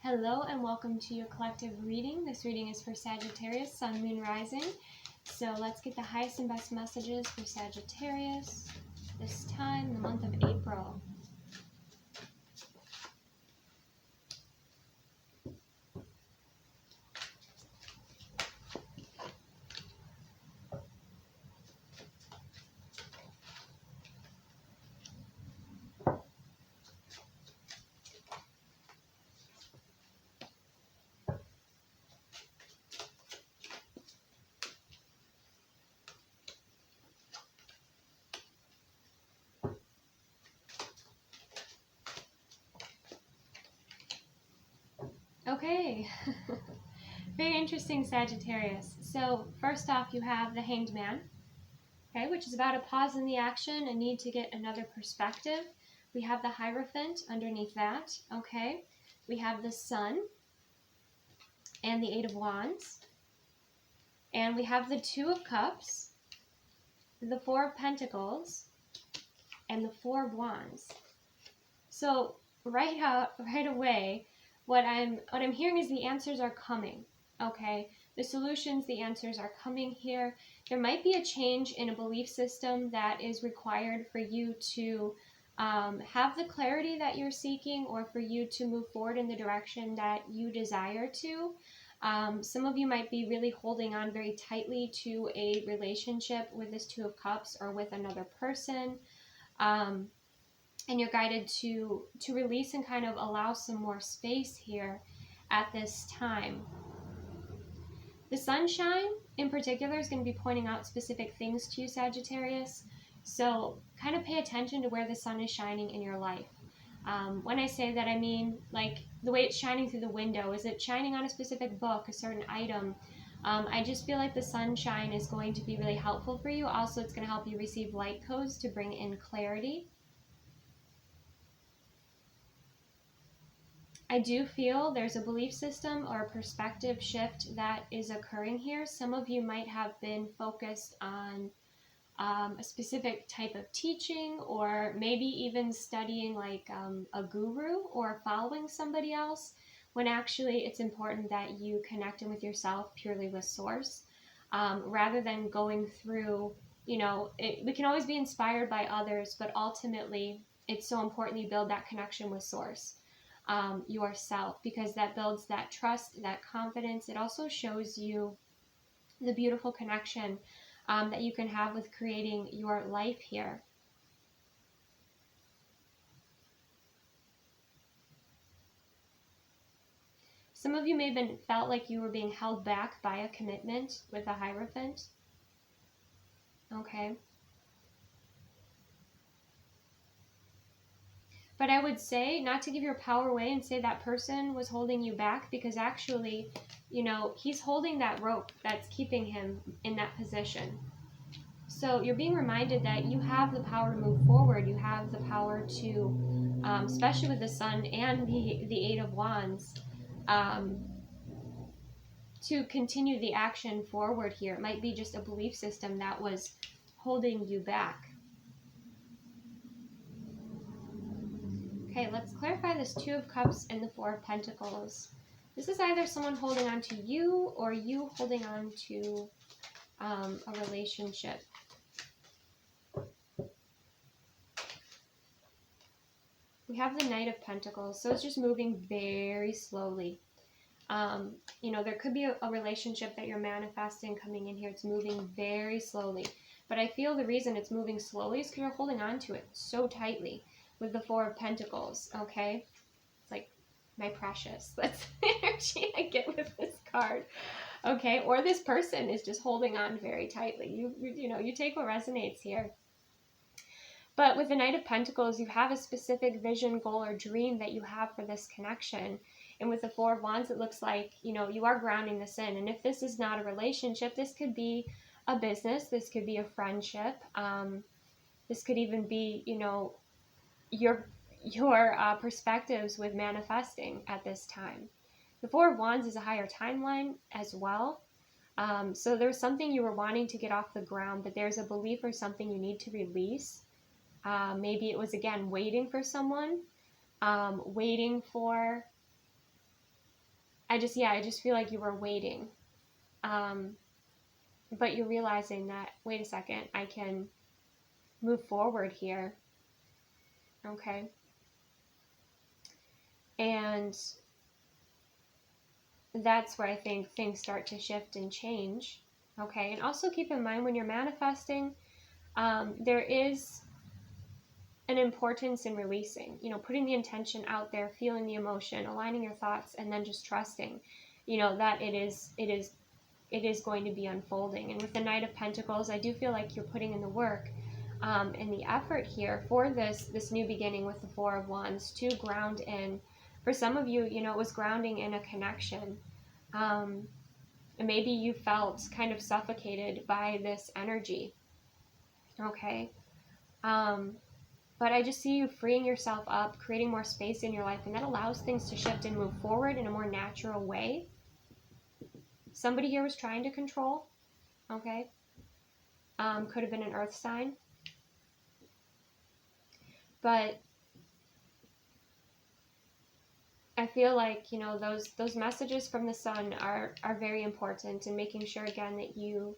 Hello and welcome to your collective reading. This reading is for Sagittarius, Sun, Moon, Rising. So let's get the highest and best messages for Sagittarius this time, the month of April. Okay, very interesting, Sagittarius. So first off, you have the Hanged Man, okay, which is about a pause in the action, a need to get another perspective. We have the Hierophant underneath that, okay. We have the Sun and the Eight of Wands. And we have the Two of Cups, the Four of Pentacles, and the Four of Wands. So right away, what I'm hearing is the answers are coming. Okay, the solutions, the answers are coming here. There might be a change in a belief system that is required for you to have the clarity that you're seeking, or for you to move forward in the direction that you desire to. Some of you might be really holding on very tightly to a relationship with this Two of Cups or with another person. And you're guided to release and kind of allow some more space here at this time. The sunshine in particular is going to be pointing out specific things to you, Sagittarius. So kind of pay attention to where the sun is shining in your life. When I say that, I mean like the way it's shining through the window. Is it shining on a specific book, a certain item? I just feel like the sunshine is going to be really helpful for you. Also, it's going to help you receive light codes to bring in clarity. I do feel there's a belief system or a perspective shift that is occurring here. Some of you might have been focused on a specific type of teaching, or maybe even studying like a guru or following somebody else, when actually it's important that you connect in with yourself purely with source, rather than going through, we can always be inspired by others, but ultimately it's so important you build that connection with source. Yourself, because that builds that trust, that confidence. It also shows you the beautiful connection that you can have with creating your life here. Some of you may have felt like you were being held back by a commitment with a Hierophant. Okay. But I would say not to give your power away and say that person was holding you back, because actually, he's holding that rope that's keeping him in that position. So you're being reminded that you have the power to move forward. You have the power to, especially with the Sun and the Eight of Wands, to continue the action forward here. It might be just a belief system that was holding you back. Okay, let's clarify this Two of Cups and the Four of Pentacles. This is either someone holding on to you or you holding on to a relationship. We have the Knight of Pentacles, so it's just moving very slowly. There could be a relationship that you're manifesting coming in here. It's moving very slowly. But I feel the reason it's moving slowly is because you're holding on to it so tightly with the Four of Pentacles, okay? It's like, my precious. That's the energy I get with this card, okay? Or this person is just holding on very tightly. You take what resonates here. But with the Knight of Pentacles, you have a specific vision, goal, or dream that you have for this connection. And with the Four of Wands, it looks like, you are grounding this in. And if this is not a relationship, this could be a business. This could be a friendship. This could even be, your perspectives with manifesting at this time. The Four of Wands is a higher timeline as well. So there's something you were wanting to get off the ground, but there's a belief or something you need to release. Maybe it was, again, waiting for someone, waiting for I just feel like you were waiting. But you're realizing that, wait a second, I can move forward here. Okay. And that's where I think things start to shift and change. Okay. And also keep in mind when you're manifesting, there is an importance in releasing, putting the intention out there, feeling the emotion, aligning your thoughts, and then just trusting, that it is going to be unfolding. And with the Knight of Pentacles, I do feel like you're putting in the work and the effort here for this new beginning with the Four of Wands to ground in. For some of you, it was grounding in a connection. And maybe you felt kind of suffocated by this energy. Okay. But I just see you freeing yourself up, creating more space in your life, and that allows things to shift and move forward in a more natural way. Somebody here was trying to control, okay? Could have been an earth sign. But I feel like, those messages from the sun are very important, and making sure, again, that you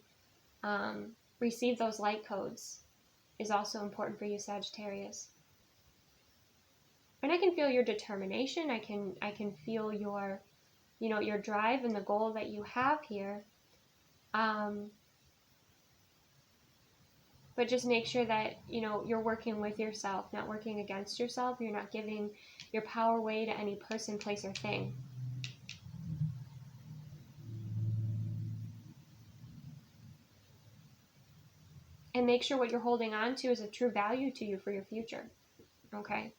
receive those light codes is also important for you, Sagittarius. And I can feel your determination. I can feel your, your drive and the goal that you have here. But just make sure that, you're working with yourself, not working against yourself. You're not giving your power away to any person, place, or thing. And make sure what you're holding on to is of true value to you for your future. Okay?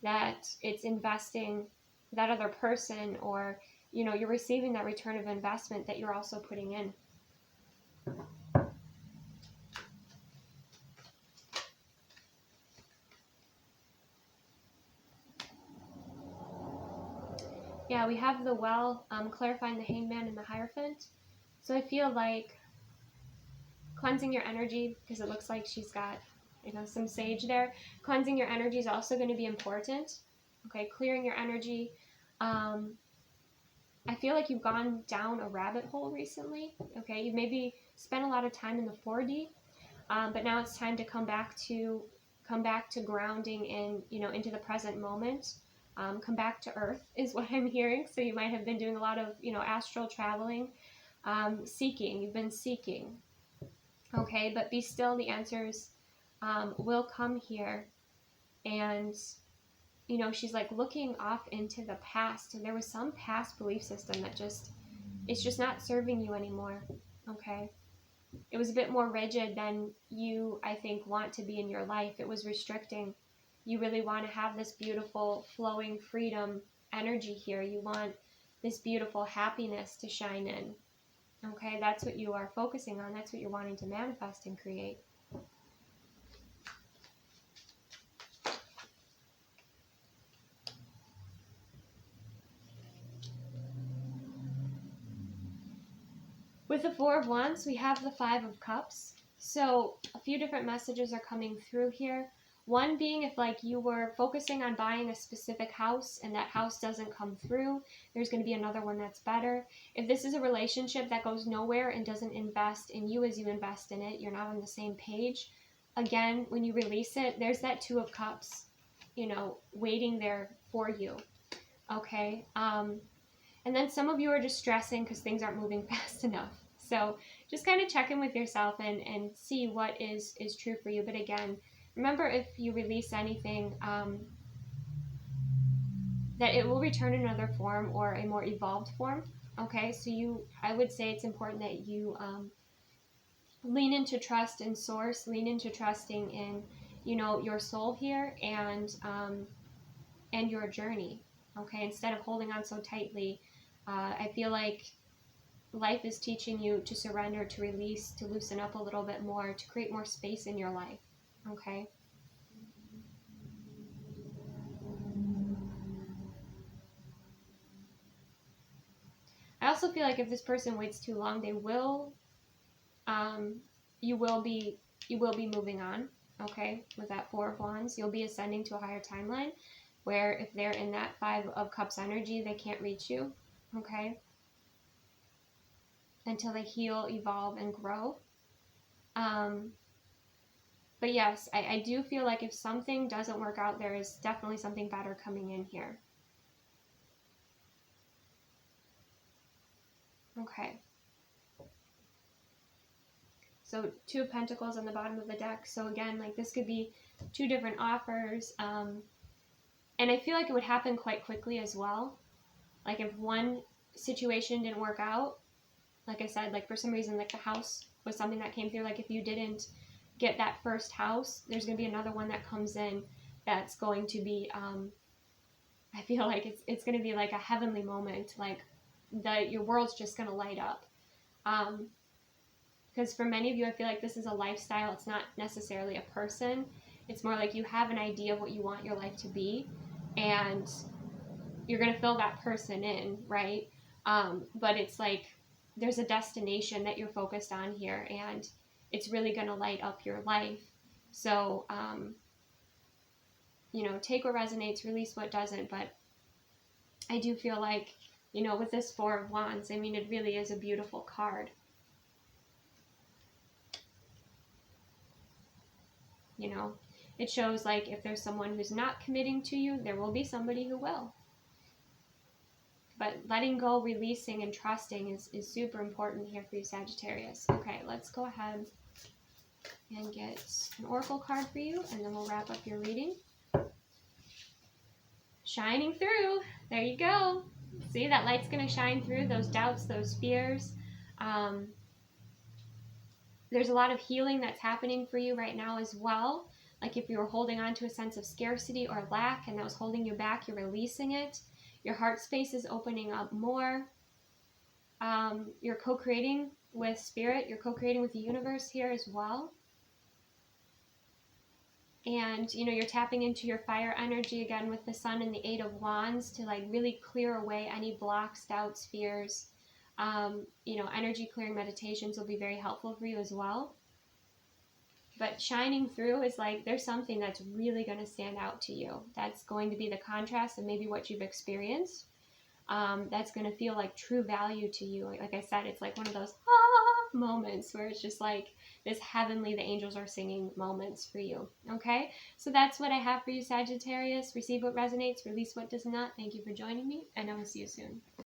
That it's investing that other person, or, you're receiving that return of investment that you're also putting in. Yeah, we have the Well, clarifying the Hangman and the Hierophant. So I feel like cleansing your energy, because it looks like she's got, some sage there. Cleansing your energy is also going to be important. Okay, clearing your energy. I feel like you've gone down a rabbit hole recently. Okay, you've maybe spent a lot of time in the 4D, but now it's time to come back to grounding in, into the present moment. Come back to earth is what I'm hearing. So you might have been doing a lot of, astral traveling, seeking. You've been seeking. Okay, but be still. The answers will come here. And, she's like looking off into the past. And there was some past belief system that it's just not serving you anymore. Okay. It was a bit more rigid than you, I think, want to be in your life. It was restricting. You really want to have this beautiful, flowing freedom energy here. You want this beautiful happiness to shine in. Okay, that's what you are focusing on. That's what you're wanting to manifest and create. With the Four of Wands, we have the Five of Cups. So a few different messages are coming through here. One being if like you were focusing on buying a specific house and that house doesn't come through, there's going to be another one that's better. If this is a relationship that goes nowhere and doesn't invest in you as you invest in it, you're not on the same page. Again, when you release it, there's that Two of Cups, waiting there for you. Okay. And then some of you are just stressing because things aren't moving fast enough. So just kind of check in with yourself and see what is true for you. But again, remember, if you release anything, that it will return in another form or a more evolved form. Okay, so I would say it's important that you lean into trust and source, lean into trusting in, your soul here and your journey. Okay, instead of holding on so tightly. I feel like life is teaching you to surrender, to release, to loosen up a little bit more, to create more space in your life. Okay. I also feel like if this person waits too long, you will be moving on. Okay, with that Four of Wands, you'll be ascending to a higher timeline, where if they're in that Five of Cups energy, they can't reach you. okay? Until they heal, evolve, and grow. But yes, I do feel like if something doesn't work out, there is definitely something better coming in here. Okay. So 2 of Pentacles on the bottom of the deck. So again, like this could be 2 different offers. And I feel like it would happen quite quickly as well. Like if one situation didn't work out, like I said, like for some reason, like the house was something that came through. Like if you didn't get that first house, there's going to be another one that comes in that's going to be, I feel like it's going to be like a heavenly moment. Like your world's just going to light up. Because for many of you, I feel like this is a lifestyle. It's not necessarily a person. It's more like you have an idea of what you want your life to be, and you're going to fill that person in, right? But it's like there's a destination that you're focused on here, and it's really going to light up your life. So, you know, take what resonates, release what doesn't. But I do feel like, you know, with this 4 of Wands, I mean, it really is a beautiful card. You know, it shows like if there's someone who's not committing to you, there will be somebody who will. But letting go, releasing, and trusting is super important here for you, Sagittarius. Okay, let's go ahead and get an oracle card for you, and then we'll wrap up your reading. Shining through. There you go. See, that light's going to shine through those doubts, those fears. There's a lot of healing that's happening for you right now as well. Like if you were holding on to a sense of scarcity or lack and that was holding you back, you're releasing it. Your heart space is opening up more. You're co-creating with spirit. You're co-creating with the universe here as well. And, you know, you're tapping into your fire energy again with the Sun and the 8 of Wands to like really clear away any blocks, doubts, fears. You know, energy clearing meditations will be very helpful for you as well. But shining through is like there's something that's really going to stand out to you. That's going to be the contrast of maybe what you've experienced. That's going to feel like true value to you. Like I said, it's like one of those moments where it's just like this heavenly, the angels are singing moments for you. Okay, so that's what I have for you, Sagittarius. Receive what resonates, release what does not. Thank you for joining me, and I will see you soon.